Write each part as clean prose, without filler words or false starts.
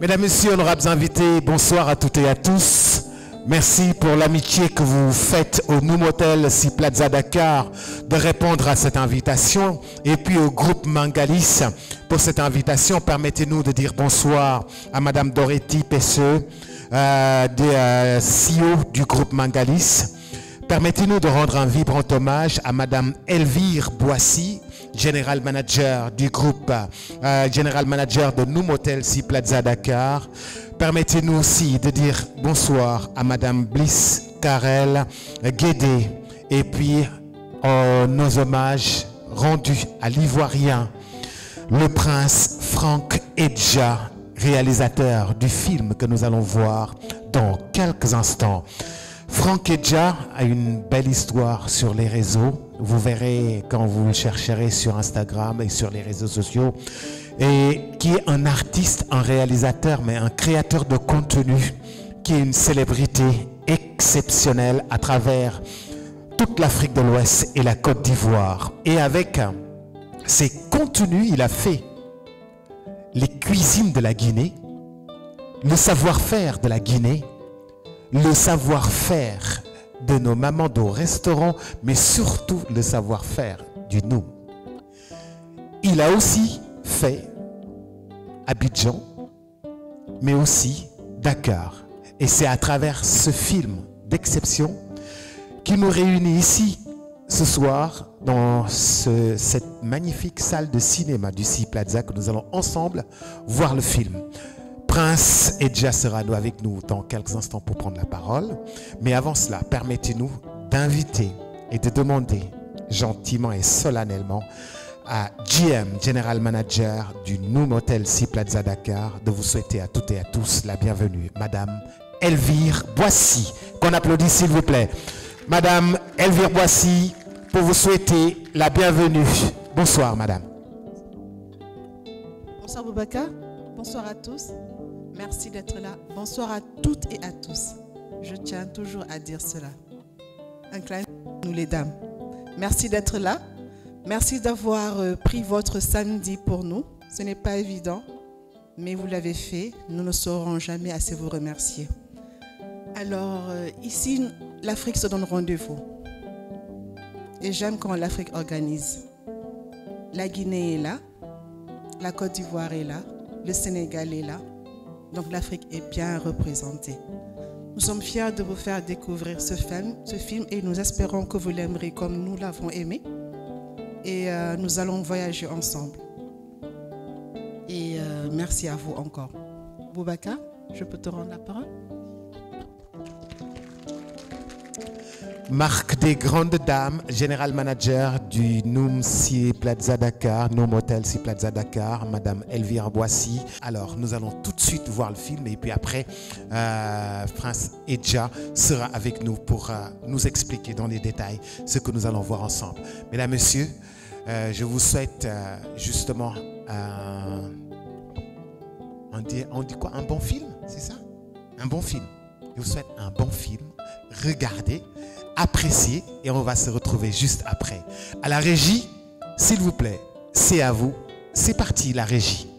Mesdames, Messieurs, honorables invités, bonsoir à toutes et à tous. Merci pour l'amitié que vous faites au Noom Hotel Si Plaza Dakar de répondre à cette invitation. Et puis au groupe Mangalis pour cette invitation. Permettez-nous de dire bonsoir à Madame Doretti Pesseux, CEO du groupe Mangalis. Permettez-nous de rendre un vibrant hommage à Madame Elvire Boissy, General Manager du groupe, General Manager de Noom Hotel Si Plaza Dakar. Permettez-nous aussi de dire bonsoir à Madame Bliss Karel Guédé. Et puis nos hommages rendus à l'Ivoirien, le prince Franck Edja, réalisateur du film que nous allons voir dans quelques instants. Franck Edja a une belle histoire sur les réseaux. Vous verrez quand vous le chercherez sur Instagram et sur les réseaux sociaux. Et qui est un artiste, un réalisateur, mais un créateur de contenu, qui est une célébrité exceptionnelle à travers toute l'Afrique de l'Ouest et la Côte d'Ivoire. Et avec ses contenus, il a fait les cuisines de la Guinée, le savoir-faire de la Guinée, le savoir-faire de nos mamans au restaurant, mais surtout le savoir-faire du Noom. Il a aussi fait Abidjan, mais aussi Dakar. Et c'est à travers ce film d'exception qui nous réunit ici ce soir dans cette magnifique salle de cinéma du Si Plaza que nous allons ensemble voir le film. Prince Edja sera avec nous dans quelques instants pour prendre la parole. Mais avant cela, permettez-nous d'inviter et de demander gentiment et solennellement à GM, General Manager du Noom Hotel Si Plaza Dakar, de vous souhaiter à toutes et à tous la bienvenue. Madame Elvire Boissy, qu'on applaudit s'il vous plaît. Madame Elvire Boissy, pour vous souhaiter la bienvenue. Bonsoir, madame. Bonsoir, Boubacar. Bonsoir à tous. Merci d'être là. Bonsoir à toutes et à tous. Je tiens toujours à dire cela. Inclinez-nous les dames. Merci d'être là. Merci d'avoir pris votre samedi pour nous. Ce n'est pas évident, mais vous l'avez fait. Nous ne saurons jamais assez vous remercier. Alors, ici, l'Afrique se donne rendez-vous. Et j'aime quand l'Afrique organise. La Guinée est là, la Côte d'Ivoire est là, le Sénégal est là. Donc l'Afrique est bien représentée. Nous sommes fiers de vous faire découvrir ce film et nous espérons que vous l'aimerez comme nous l'avons aimé. Et nous allons voyager ensemble. Et merci à vous encore. Boubacar, je peux te rendre la parole? Marc des grandes dames, General Manager du Noom Si Plaza Dakar, Noom Hotel Si Plaza Dakar, Madame Elvire Boissy. Alors, nous allons tout de suite voir le film et puis après, Prince Edja sera avec nous pour nous expliquer dans les détails ce que nous allons voir ensemble. Mesdames, Messieurs, je vous souhaite justement, on dit quoi? Un bon film, c'est ça? Un bon film. Je vous souhaite un bon film. Regardez, appréciez et on va se retrouver juste après. À la régie, s'il vous plaît, c'est à vous. C'est parti, la régie.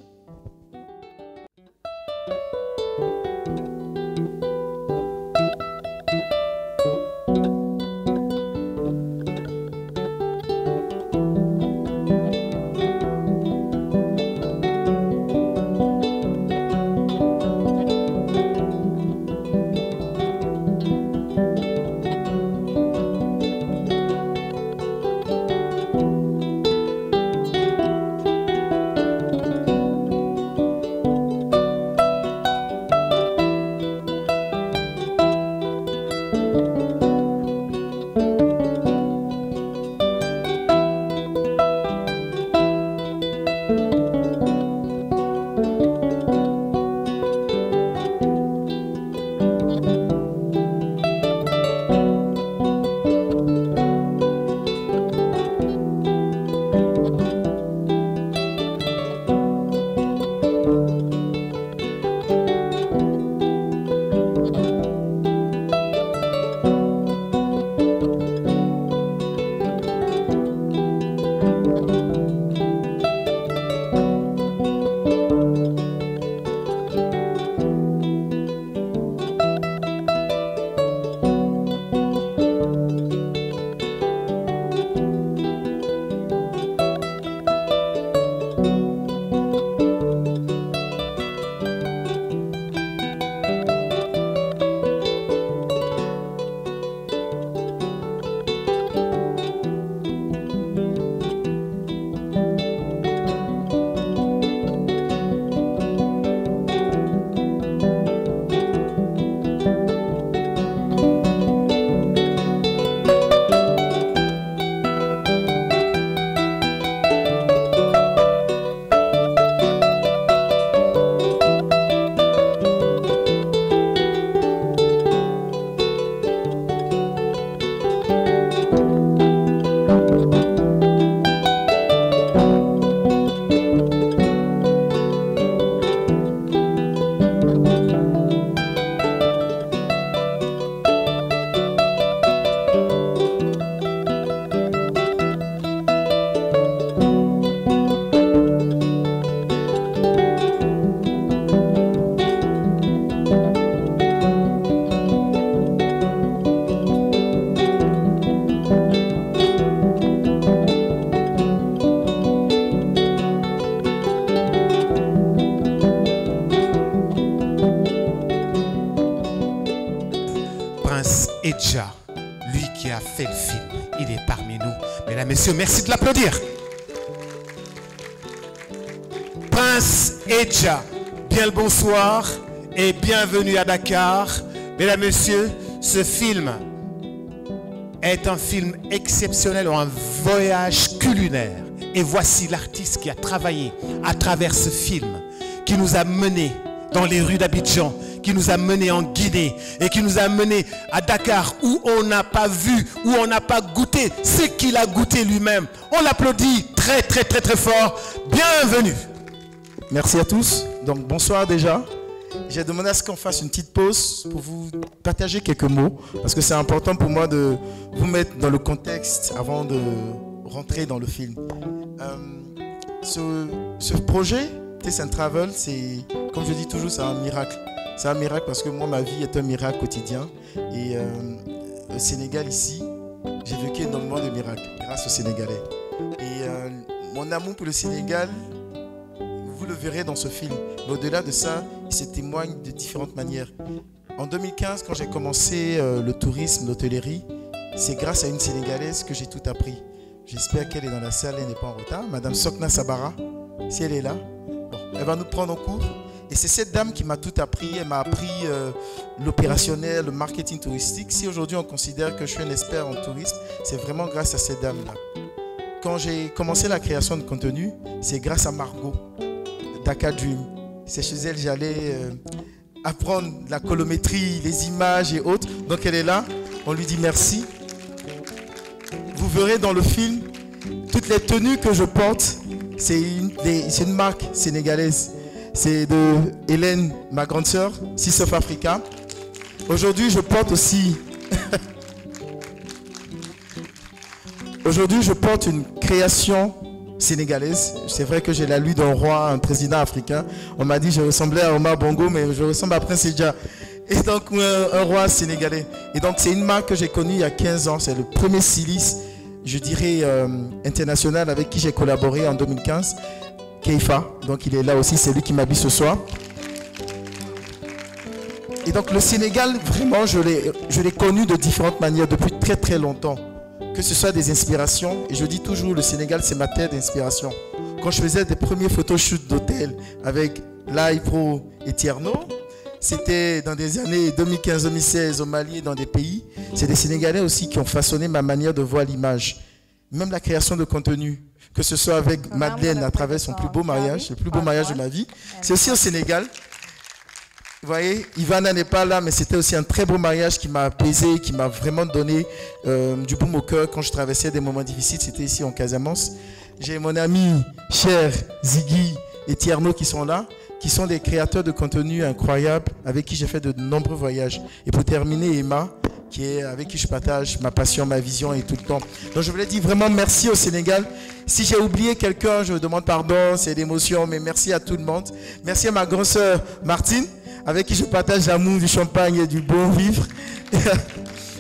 Edja, lui qui a fait le film, il est parmi nous. Mesdames, Messieurs, merci de l'applaudir. Prince Edja, bien le bonsoir et bienvenue à Dakar. Mesdames, Messieurs, ce film est un film exceptionnel, un voyage culinaire. Et voici l'artiste qui a travaillé à travers ce film, qui nous a menés dans les rues d'Abidjan, qui nous a menés en Guinée et qui nous a menés à Dakar où on n'a pas vu, où on n'a pas goûté ce qu'il a goûté lui-même. On l'applaudit très très très très fort. Bienvenue. Merci à tous. Donc bonsoir déjà. J'ai demandé à ce qu'on fasse une petite pause pour vous partager quelques mots parce que c'est important pour moi de vous mettre dans le contexte avant de rentrer dans le film. Ce projet, Taste & Travel, c'est, comme je dis toujours, c'est un miracle. C'est un miracle parce que moi, ma vie est un miracle quotidien. Et au Sénégal, ici, j'ai vécu énormément de miracles grâce aux Sénégalais. Et mon amour pour le Sénégal, vous le verrez dans ce film. Mais au-delà de ça, il se témoigne de différentes manières. En 2015, quand j'ai commencé le tourisme, l'hôtellerie, c'est grâce à une Sénégalaise que j'ai tout appris. J'espère qu'elle est dans la salle, elle n'est pas en retard. Madame Sokna Sabara, si elle est là, bon, elle va nous prendre en cours. Et c'est cette dame qui m'a tout appris. Elle m'a appris l'opérationnel, le marketing touristique. Si aujourd'hui on considère que je suis un expert en tourisme, c'est vraiment grâce à cette dame-là. Quand j'ai commencé la création de contenu, c'est grâce à Margot, Dakar Dream. C'est chez elle j'allais apprendre la colométrie, les images et autres. Donc elle est là, on lui dit merci. Vous verrez dans le film, toutes les tenues que je porte, c'est une marque sénégalaise. C'est de Hélène, ma grande sœur, Sea of Africa. Aujourd'hui, je porte aussi... Aujourd'hui, je porte une création sénégalaise. C'est vrai que j'ai la lui d'un roi, un président africain. On m'a dit que je ressemblais à Omar Bongo, mais je ressemble à Prince Edja. Et donc, un roi sénégalais. Et donc, c'est une marque que j'ai connue il y a 15 ans. C'est le premier styliste, je dirais, international avec qui j'ai collaboré en 2015. Keifa, donc il est là aussi, c'est lui qui m'habille ce soir. Et donc le Sénégal, vraiment, je l'ai connu de différentes manières depuis très très longtemps. Que ce soit des inspirations, et je dis toujours, le Sénégal, c'est ma terre d'inspiration. Quand je faisais des premiers photoshoots d'hôtel avec Laipro et Tierno, c'était dans des années 2015-2016 au Mali et dans des pays. C'est des Sénégalais aussi qui ont façonné ma manière de voir l'image. Même la création de contenu, que ce soit avec Madeleine à travers son plus beau mariage, le plus beau mariage de ma vie. C'est aussi au Sénégal. Vous voyez, Ivana n'est pas là, mais c'était aussi un très beau mariage qui m'a apaisé, qui m'a vraiment donné du baume au cœur quand je traversais des moments difficiles. C'était ici en Casamance. J'ai mon ami cher Ziggy et Tierno qui sont là, qui sont des créateurs de contenu incroyables, avec qui j'ai fait de nombreux voyages. Et pour terminer, Emma, avec qui je partage ma passion, ma vision et tout le temps. Donc je voulais dire vraiment merci au Sénégal. Si j'ai oublié quelqu'un, je demande pardon, c'est l'émotion, mais merci à tout le monde. Merci à ma grande sœur Martine, avec qui je partage l'amour du champagne et du bon vivre.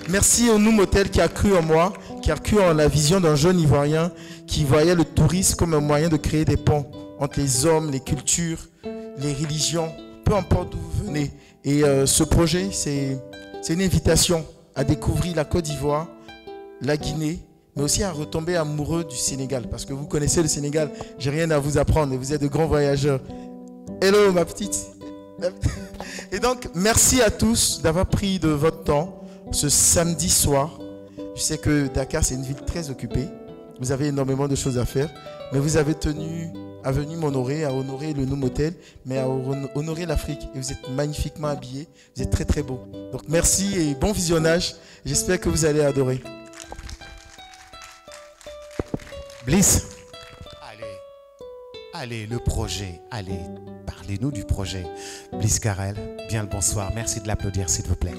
Merci au Noum Hotel qui a cru en moi, qui a cru en la vision d'un jeune Ivoirien qui voyait le tourisme comme un moyen de créer des ponts entre les hommes, les cultures, les religions, peu importe d'où vous venez. Et ce projet, c'est une invitation à découvrir la Côte d'Ivoire, la Guinée, mais aussi à retomber amoureux du Sénégal. Parce que vous connaissez le Sénégal, j'ai rien à vous apprendre et vous êtes de grands voyageurs. Hello ma petite. Et donc, merci à tous d'avoir pris de votre temps ce samedi soir. Je sais que Dakar, c'est une ville très occupée. Vous avez énormément de choses à faire, mais vous avez tenu à venir m'honorer, à honorer le Noum Hotel, mais à honorer l'Afrique. Et vous êtes magnifiquement habillés, vous êtes très très beaux. Donc merci et bon visionnage. J'espère que vous allez adorer. Bliss, allez, le projet, allez, parlez-nous du projet. Bliss Carrel, bien le bonsoir. Merci de l'applaudir, s'il vous plaît.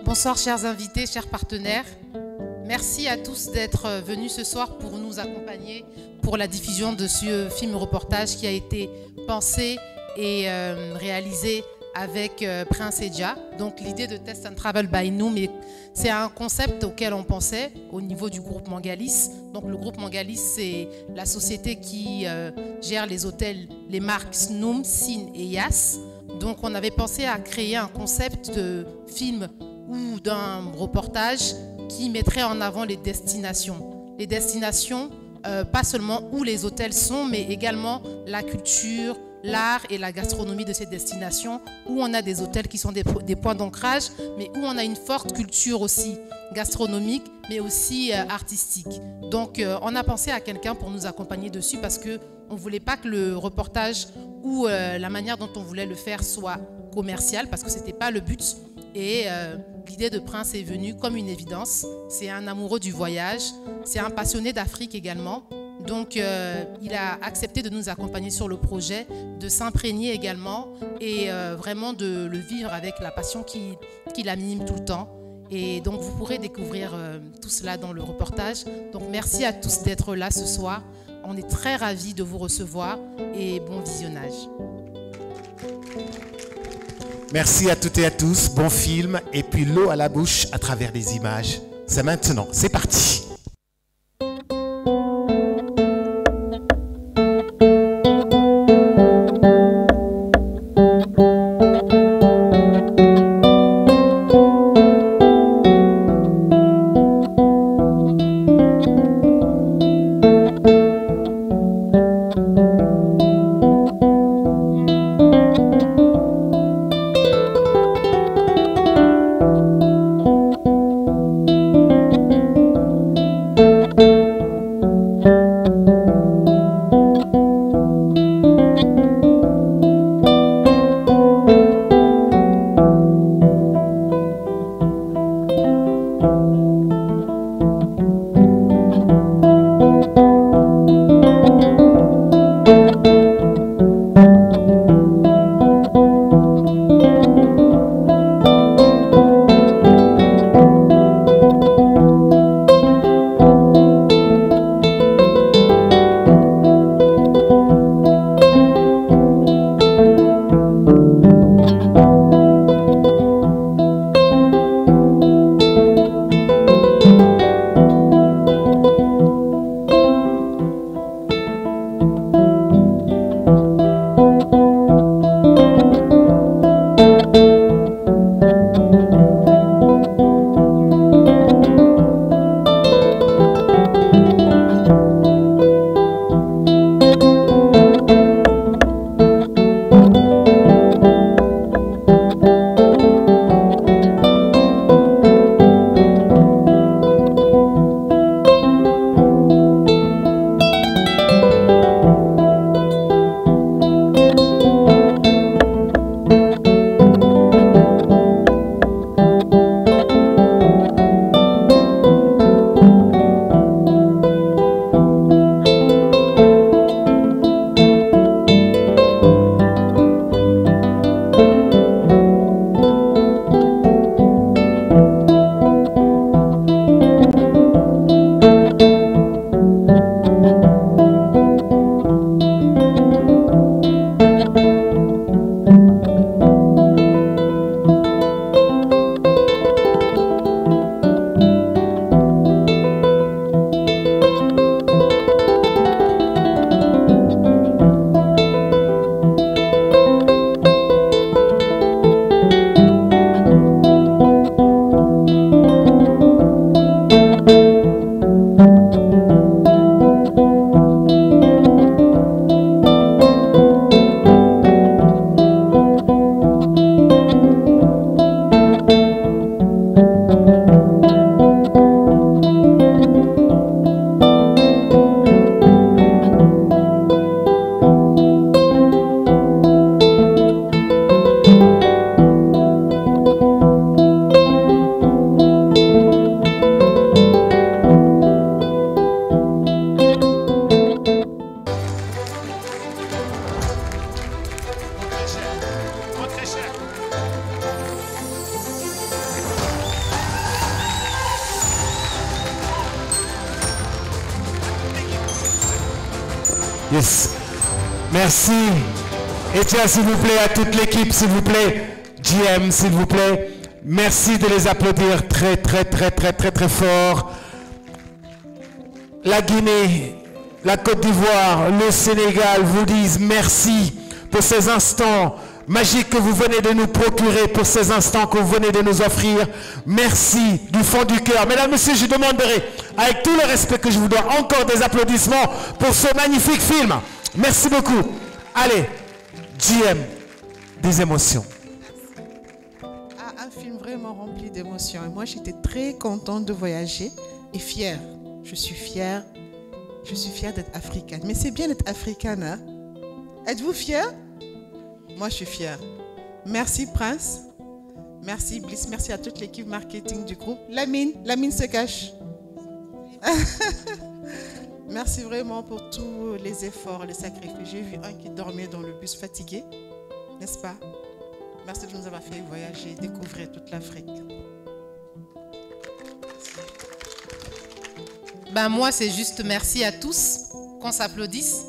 Bonsoir, chers invités, chers partenaires. Merci à tous d'être venus ce soir pour nous accompagner pour la diffusion de ce film reportage qui a été pensé et réalisé avec Prince Edja. Donc l'idée de Taste & Travel by Noum, c'est un concept auquel on pensait au niveau du groupe Mangalis. Donc le groupe Mangalis, c'est la société qui gère les hôtels, les marques Noum, Sin et Yas. Donc on avait pensé à créer un concept de film ou d'un reportage qui mettrait en avant les destinations. Les destinations, pas seulement où les hôtels sont, mais également la culture, l'art et la gastronomie de ces destinations, où on a des hôtels qui sont des points d'ancrage, mais où on a une forte culture aussi gastronomique, mais aussi artistique. Donc on a pensé à quelqu'un pour nous accompagner dessus parce qu'on ne voulait pas que le reportage ou la manière dont on voulait le faire soit commercial, parce que ce n'était pas le but. Et l'idée de Prince est venue comme une évidence. C'est un amoureux du voyage, c'est un passionné d'Afrique également. Donc il a accepté de nous accompagner sur le projet, de s'imprégner également et vraiment de le vivre avec la passion qui l'anime tout le temps. Et donc vous pourrez découvrir tout cela dans le reportage. Donc merci à tous d'être là ce soir. On est très ravis de vous recevoir et bon visionnage. Merci à toutes et à tous, bon film, et puis l'eau à la bouche à travers les images. C'est maintenant, c'est parti. Yes. Merci. Et tiens, s'il vous plaît, à toute l'équipe, s'il vous plaît, GM, s'il vous plaît, merci de les applaudir très, très, très, très, très, très fort. La Guinée, la Côte d'Ivoire, le Sénégal vous disent merci pour ces instants magique que vous venez de nous procurer pour ces instants que vous venez de nous offrir. Merci du fond du cœur. Mesdames, Messieurs, je demanderai, avec tout le respect que je vous dois, encore des applaudissements pour ce magnifique film. Merci beaucoup. Allez, JM, des émotions. Un film vraiment rempli d'émotions. Et moi, j'étais très contente de voyager et fière. Je suis fière d'être africaine. Mais c'est bien d'être africaine, hein? Êtes-vous fière? Moi, je suis fière. Merci, Prince. Merci, Bliss. Merci à toute l'équipe marketing du groupe. Lamine se cache. Merci vraiment pour tous les efforts, les sacrifices. J'ai vu un qui dormait dans le bus fatigué, n'est-ce pas? Merci de nous avoir fait voyager, découvrir toute l'Afrique. Ben moi, c'est juste merci à tous, qu'on s'applaudisse.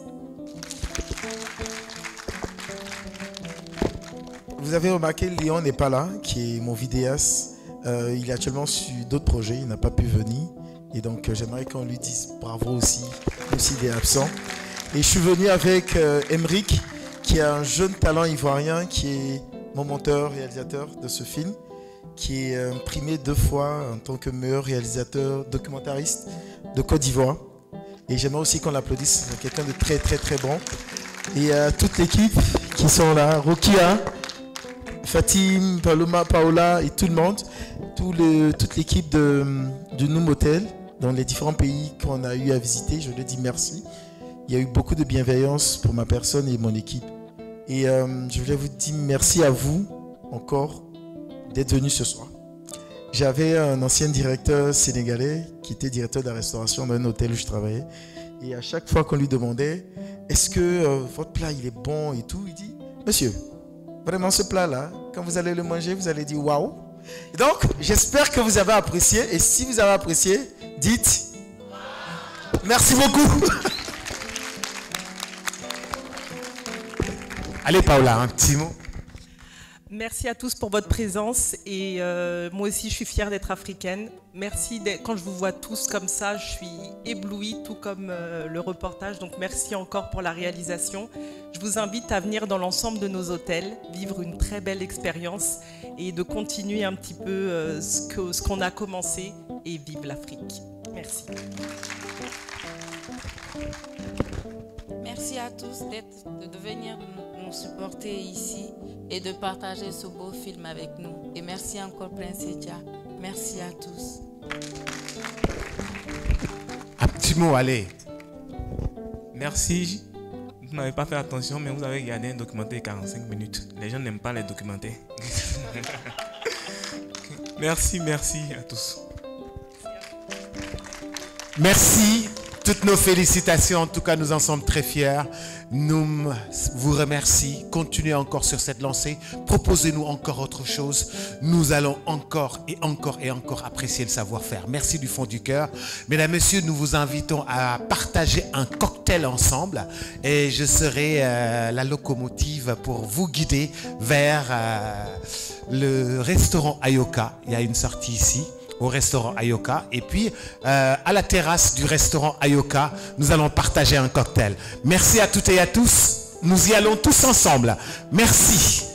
Vous avez remarqué, Léon n'est pas là, qui est mon vidéaste. Il est actuellement sur d'autres projets, il n'a pas pu venir. Et donc, j'aimerais qu'on lui dise bravo aussi, même s'il est absent. Et je suis venu avec Emric, qui est un jeune talent ivoirien, qui est mon monteur, réalisateur de ce film, qui est primé 2 fois en tant que meilleur réalisateur documentariste de Côte d'Ivoire. Et j'aimerais aussi qu'on l'applaudisse, c'est quelqu'un de très très très bon. Et toute l'équipe qui sont là, Rokia, Fatim, Paloma, Paola et tout le monde, toute l'équipe du Noom Hotel dans les différents pays qu'on a eu à visiter, je leur dis merci. Il y a eu beaucoup de bienveillance pour ma personne et mon équipe. Et je voulais vous dire merci à vous encore d'être venus ce soir. J'avais un ancien directeur sénégalais qui était directeur de la restauration dans un hôtel où je travaillais. Et à chaque fois qu'on lui demandait, est-ce que votre plat il est bon et tout, il dit, monsieur, vraiment ce plat-là, quand vous allez le manger, vous allez dire waouh. Donc, j'espère que vous avez apprécié. Et si vous avez apprécié, dites merci beaucoup. Allez, Paola, un petit mot. Merci à tous pour votre présence et moi aussi je suis fière d'être africaine. Merci, quand je vous vois tous comme ça, je suis éblouie, tout comme le reportage, donc merci encore pour la réalisation. Je vous invite à venir dans l'ensemble de nos hôtels, vivre une très belle expérience et de continuer un petit peu ce qu'on a commencé et vive l'Afrique. Merci. Merci à tous de venir nous supporter ici et de partager ce beau film avec nous. Et merci encore Prince Edia. Merci à tous. Un petit mot, allez. Merci. Vous n'avez pas fait attention, mais vous avez regardé un documentaire 45 minutes. Les gens n'aiment pas les documentaires. Merci à tous. Merci. Toutes nos félicitations, en tout cas nous en sommes très fiers. Nous vous remercions. Continuez encore sur cette lancée. Proposez-nous encore autre chose. Nous allons encore et encore apprécier le savoir-faire. Merci du fond du cœur. Mesdames, Messieurs, nous vous invitons à partager un cocktail ensemble et je serai la locomotive pour vous guider vers le restaurant Ayoka. Il y a une sortie ici, au restaurant Ayoka. Et puis, à la terrasse du restaurant Ayoka, nous allons partager un cocktail. Merci à toutes et à tous. Nous y allons tous ensemble. Merci.